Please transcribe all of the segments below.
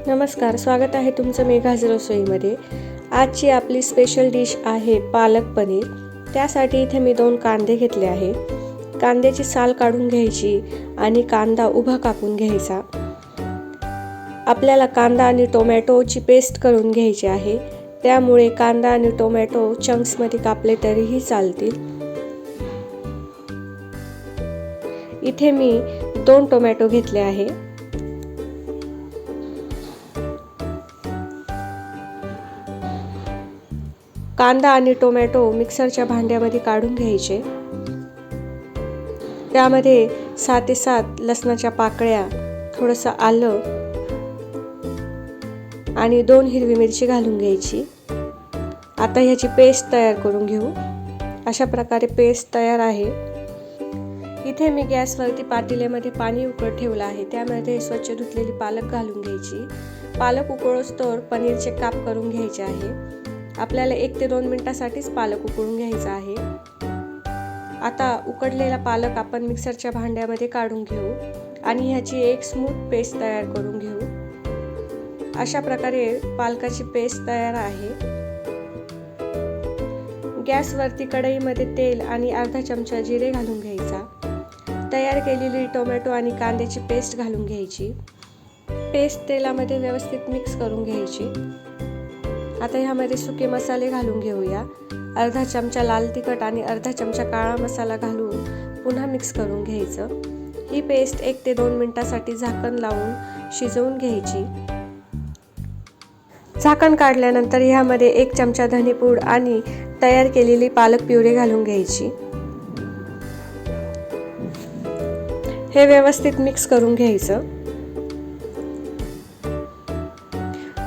नमस्कार, स्वागत आहे तुमचं मेघाज रसोईमध्ये। आजची आपली स्पेशल डिश आहे पालक पनीर। त्यासाठी इथे मी 2 कांदे घेतले आहे। कांद्याची साल काढून घ्यायची आणि कांदा उभा कापून घ्यायचा। आपल्याला कांदा आणि टोमॅटोची पेस्ट करून घ्यायची आहे, त्यामुळे कांदा आणि टोमॅटो चंक्समध्ये कापले तरीही चालतील। इथे मी 2 टोमॅटो घेतले आहे। कांदा आणि टोमॅटो मिक्सरच्या भांड्यामध्ये काढून घ्यायचे। त्यामध्ये 6 ते 7 लसणाच्या पाकळ्या, थोडंसं आलं आणि 2 हिरवी मिरची घालून घ्यायची। आता ह्याची पेस्ट तयार करून घेऊ। अशा प्रकारे पेस्ट तयार आहे। इथे मी गॅसवरती पातेल्यामध्ये पाणी उकळत ठेवलं आहे। त्यामध्ये स्वच्छ धुतलेली पालक घालून घ्यायची। पालक उकळोस्तोवर पनीरचे काप करून घ्यायचे आहे। आपल्याला 1 ते 2 मिनिटांसाठीच पालक उकळून घ्यायचा आहे। आता उकडलेला पालक आपण मिक्सरच्या भांड्यामध्ये काढून घेऊ आणि ह्याची एक स्मूथ पेस्ट तयार करून घेऊ। अशा प्रकारे पालकाची पेस्ट तयार आहे। गॅसवरती कढईमध्ये तेल आणि अर्धा चमचा जिरे घालून घ्यायचा। तयार केलेली टोमॅटो आणि कांद्याची पेस्ट घालून घ्यायची। पेस्ट तेलामध्ये व्यवस्थित मिक्स करून घ्यायची। आता ह्यामध्ये सुके मसाले घालून घेऊया। अर्धा चमचा लाल तिखट आणि अर्धा चमचा काळा मसाला घालून पुन्हा मिक्स करून घ्यायचं। ही पेस्ट 1 ते 2 मिनिटांसाठी झाकण लावून शिजवून घ्यायची। झाकण काढल्यानंतर ह्यामध्ये 1 चमचा धनेपूड आणि तयार केलेली पालक प्युरे घालून घ्यायची। हे व्यवस्थित मिक्स करून घ्यायचं।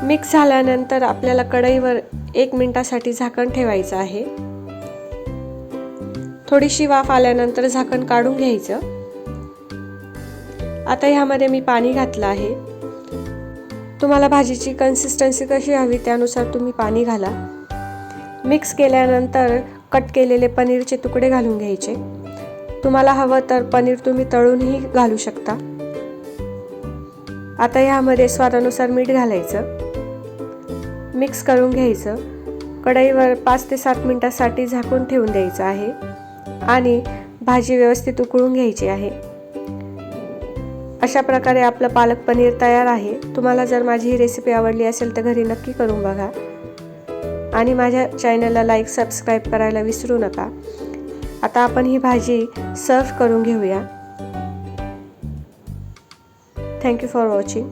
मिक्स झाल्यानंतर आपल्याला कढईवर 1 मिनिटासाठी झाकण ठेवायचं आहे। थोडीशी वाफ आल्यानंतर झाकण काढून घ्यायचं। आता ह्यामध्ये मी पाणी घातलं आहे। तुम्हाला भाजीची कन्सिस्टन्सी कशी हवी त्यानुसार तुम्ही पाणी घाला। मिक्स केल्यानंतर कट केलेले पनीरचे तुकडे घालून घ्यायचे। तुम्हाला हवं तर पनीर तुम्ही तळूनही घालू शकता। आता ह्यामध्ये स्वादानुसार मीठ घालायचं। मिक्स करून घ्यायचं। कढईवर 5 ते 7 मिनिटांसाठी झाकून ठेवून द्यायचं आहे आणि भाजी व्यवस्थित उकळून घ्यायची आहे। अशा प्रकारे आपलं पालक पनीर तयार आहे। तुम्हाला जर माझी ही रेसिपी आवडली असेल तर घरी नक्की करून बघा आणि माझ्या चॅनलला लाईक सबस्क्राईब करायला विसरू नका। आता आपण ही भाजी सर्व करून घेऊया। Thank you for watching.